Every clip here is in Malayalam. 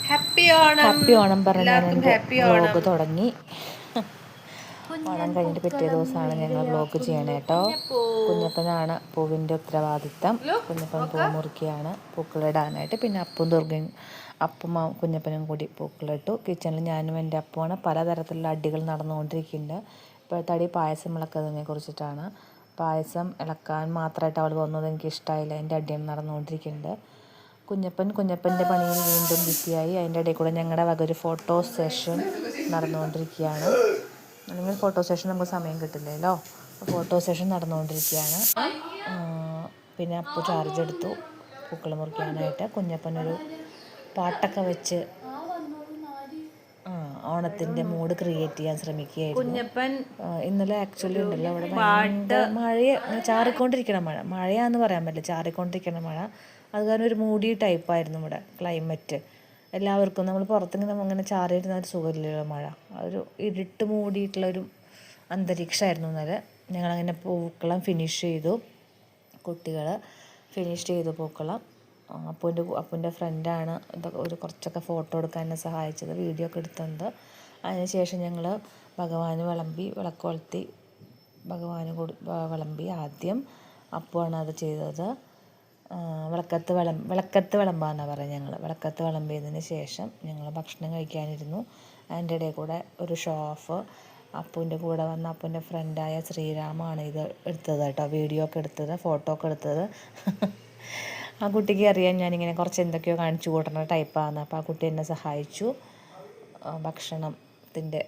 ഹാപ്പി ഓണം പറഞ്ഞ് ഞാൻ എൻ്റെ വ്ളോഗ് തുടങ്ങി. ഓണം കഴിഞ്ഞിട്ട് പിറ്റേ ദിവസമാണ് ഞങ്ങൾ വ്ളോഗ് ചെയ്യണേ കേട്ടോ. കുഞ്ഞപ്പനാണ് പൂവിൻ്റെ ഉത്തരവാദിത്തം. കുഞ്ഞപ്പൻ പൂ മുറിക്കുകയാണ് പൂക്കളിടാനായിട്ട്. പിന്നെ അപ്പും ദുർഗയും അപ്പും കുഞ്ഞപ്പനും കൂടി പൂക്കളിട്ടു. കിച്ചണിൽ ഞാനും എൻ്റെ അപ്പുമാണ്. പലതരത്തിലുള്ള അടികൾ നടന്നുകൊണ്ടിരിക്കുന്നുണ്ട്. ഇപ്പോഴത്തെ അടി പായസം ഇളക്കുന്നതിനെ കുറിച്ചിട്ടാണ്. പായസം ഇളക്കാൻ മാത്രമായിട്ട് അവൾ വന്നത് എനിക്ക് ഇഷ്ടമായില്ല. എൻ്റെ അടിയാണ് നടന്നുകൊണ്ടിരിക്കുന്നുണ്ട്. കുഞ്ഞപ്പൻ്റെ പണിയിൽ വീണ്ടും ബിസിയായി. അതിൻ്റെ ഇടയിൽ കൂടെ ഞങ്ങളുടെ വക ഒരു ഫോട്ടോ സെഷൻ നടന്നുകൊണ്ടിരിക്കുകയാണ്. അല്ലെങ്കിൽ ഫോട്ടോ സെഷൻ നമുക്ക് സമയം കിട്ടില്ലല്ലോ. ഫോട്ടോ സെഷൻ നടന്നുകൊണ്ടിരിക്കുകയാണ്. പിന്നെ അപ്പു ചാർജ് എടുത്തു പൂക്കൾ മുറിക്കാനായിട്ട്. കുഞ്ഞപ്പനൊരു പാട്ടൊക്കെ വെച്ച് ഓണത്തിൻ്റെ മൂഡ് ക്രിയേറ്റ് ചെയ്യാൻ ശ്രമിക്കുകയായിരുന്നു. ഇന്നലെ ആക്ച്വലി ഉണ്ടല്ലോ അവിടെ ഭയങ്കര ചാറിക്കൊണ്ടിരിക്കണം മഴയാന്ന് പറയാൻ പറ്റില്ല, ചാറിക്കൊണ്ടിരിക്കണം മഴ. അത് കാരണം ഒരു മൂടി ടൈപ്പായിരുന്നു ഇവിടെ ക്ലൈമറ്റ്. എല്ലാവർക്കും നമ്മൾ പുറത്തിങ്ങനെ അങ്ങനെ ചാറിയിരുന്ന ഒരു സുഖമില്ലല്ലോ മഴ. ഒരു ഇരുട്ട് മൂടിയിട്ടുള്ളൊരു അന്തരീക്ഷമായിരുന്നു ഇന്നലെ. ഞങ്ങളങ്ങനെ പൂക്കളം ഫിനിഷ് ചെയ്തു. കുട്ടികൾ ഫിനിഷ് ചെയ്തു പൂക്കളം. അപ്പൂൻ്റെ ഫ്രണ്ടാണ് ഇതൊക്കെ കുറച്ചൊക്കെ ഫോട്ടോ എടുക്കാൻ എന്നെ സഹായിച്ചത്, വീഡിയോ ഒക്കെ എടുത്തത്. അതിനുശേഷം ഞങ്ങൾ ഭഗവാന് വിളമ്പി, വിളക്ക് കൊളുത്തി ഭഗവാന് വിളമ്പി. ആദ്യം അപ്പുവാണ് അത് ചെയ്തത്. വിളക്കത്ത് വിളമ്പാന്നാണ് പറയുക ഞങ്ങൾ. വിളക്കത്ത് വിളമ്പിയതിന് ശേഷം ഞങ്ങൾ ഭക്ഷണം കഴിക്കാനിരുന്നു. അതിൻ്റെ ഇടയിൽ കൂടെ ഒരു ഷോ ഓഫ്. അപ്പൂൻ്റെ കൂടെ വന്ന അപ്പൂൻ്റെ ഫ്രണ്ടായ ശ്രീരാമാണ് ഇത് എടുത്തത് കേട്ടോ, വീഡിയോ ഒക്കെ എടുത്തത്, ഫോട്ടോ ഒക്കെ എടുത്തത്. ആ കുട്ടിക്ക് അറിയാം ഞാനിങ്ങനെ കുറച്ച് എന്തൊക്കെയോ കാണിച്ചു കൂട്ടുന്ന ടൈപ്പാണ്. അപ്പോൾ ആ കുട്ടി എന്നെ സഹായിച്ചു ഭക്ഷണത്തിൻ്റെ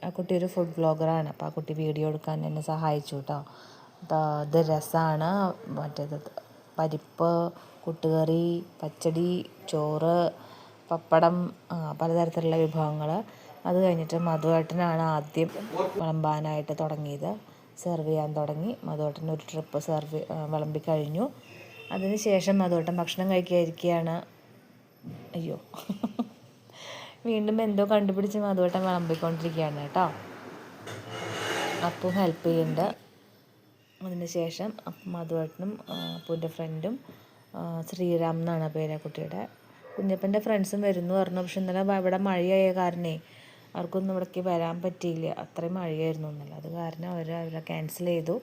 ആ കുട്ടി ഒരു ഫുഡ് ബ്ലോഗറാണ്. അപ്പോൾ ആ കുട്ടി വീഡിയോ എടുക്കാൻ എന്നെ സഹായിച്ചു കേട്ടോ. ഇത് രസമാണ്, മറ്റേത് പരിപ്പ്, കൂട്ടുകറി, പച്ചടി, ചോറ്, പപ്പടം, പലതരത്തിലുള്ള വിഭവങ്ങൾ. അത് കഴിഞ്ഞിട്ട് മധുവേട്ടനാണ് ആദ്യം വിളമ്പാനായിട്ട് തുടങ്ങിയത്, സെർവ് ചെയ്യാൻ തുടങ്ങി. മധുവേട്ടൻ ഒരു ട്രിപ്പ് വിളമ്പി കഴിഞ്ഞു. അതിന് ശേഷം മധുവേട്ടൻ ഭക്ഷണം കഴിക്കാതിരിക്കുകയാണ്. അയ്യോ വീണ്ടും എന്തോ കണ്ടുപിടിച്ച് മധുവേട്ടൻ വിളമ്പിക്കൊണ്ടിരിക്കുകയാണ് കേട്ടോ. അപ്പോൾ ഹെൽപ്പ് ചെയ്യുന്നുണ്ട്. അതിന് ശേഷം മധുവേട്ടനും അപ്പൂൻ്റെ ഫ്രണ്ടും ശ്രീറാം എന്നാണ് പേര് കുട്ടിയുടെ. കുഞ്ഞപ്പൻ്റെ ഫ്രണ്ട്സും വരുന്നു പറഞ്ഞു. പക്ഷെ ഇന്നലെ ഇവിടെ മഴയായ കാരണേ അവർക്കൊന്നും ഇവിടേക്ക് വരാൻ പറ്റിയില്ല. അത്രയും മഴയായിരുന്നു ഇന്നലെ. അത് കാരണം അവരെ ക്യാൻസൽ ചെയ്തു.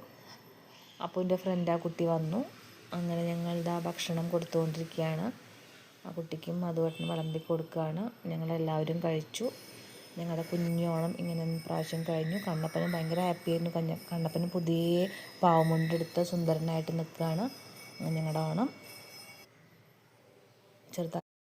അപ്പൂൻ്റെ ഫ്രണ്ട് ആ കുട്ടി വന്നു. അങ്ങനെ ഞങ്ങളിതാ ഭക്ഷണം കൊടുത്തുകൊണ്ടിരിക്കുകയാണ്. ആ കുട്ടിക്കും മധുവേട്ടനും വിളമ്പി കൊടുക്കുകയാണ്. ഞങ്ങളെല്ലാവരും കഴിച്ചു. ഞങ്ങളുടെ കുഞ്ഞോണം ഇങ്ങനെ പ്രാവശ്യം കഴിഞ്ഞു. കണ്ണപ്പനും ഭയങ്കര ഹാപ്പിയായിരുന്നു. കണ്ണപ്പനും പുതിയ പാവമുണ്ടെടുത്ത് സുന്ദരനായിട്ട് നിൽക്കുകയാണ്. ഞങ്ങളുടെ ഓണം